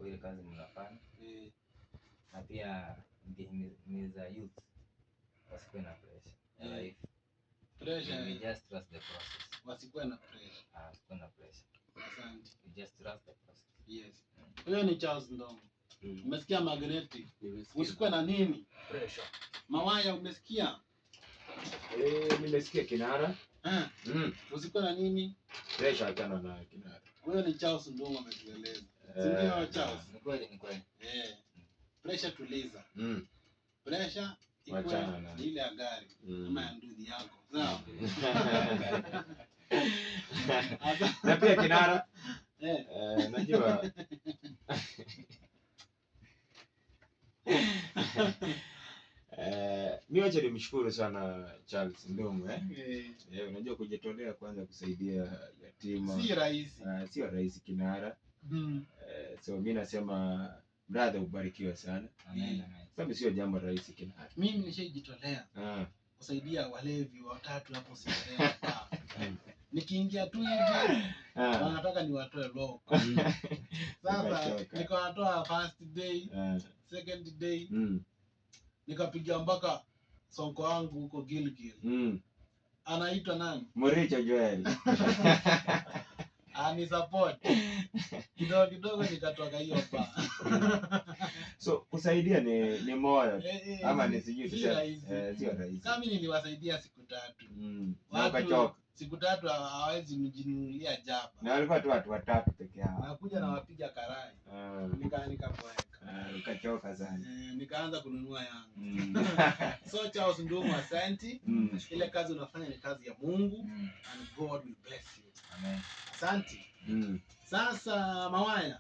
kwa ile kazi mnafanya. Na pia ni za youth wasikuwe na pressure ya life. You just trust the process. Wasikuwe na pressure. Wasikuwe na pressure. Asante. You just trust the process. Yes. Huyo ni Charles Ndongo. Umesikia Magnetic? Usikuwe na nini? Pressure. Mawaya umesikia? Nimesikia Kinara. Usikuwe na nini? Pressure achana na Kinara. Huyo ni Charles Ndongo ametueleza. Ndio Charles. Ni kweli. Pressure tuliza. Pressure iko ile ya gari kama ya ndudhi yako. Sawa. Na pia Kinara najua mimi acha nimshukuru sana Charles Ndongo unajua kujitolea kwanza kusaidia yatima si rahisi. Sio rahisi Kinara. So mimi nasema brother ubarikiwe sana. Amen. Sababu sio jambo rahisi Kinara. Mimi nishajitolea kusaidia walevi watatu hapo Sierra. Nikiingia tu hivi wanataka niwatoe loko. Sasa nikawatoa first day, second day. Nikapiga mpaka sonko wangu huko Gilgil. Anaitwa nani? Moricho Joel. Ani support. Kidogo nikatoka hiyo pa. So kusaidia ni moyo ama ni sijui sio rahisi. Kama mimi niliwasaidia siku 3. Wakachoka. Siku 3 hawezi mjinunulia jaba. Na walikuwa tu watu watatu peke yao. Nakuja na wapiga karai. Nikapoeka. Ukachoka sana. Nikaanza kununua yangu. So Charles Ndongo asante. Ile kazi unafanya ni kazi ya Mungu and God will bless you. Amen. Asante. Sasa Mawaya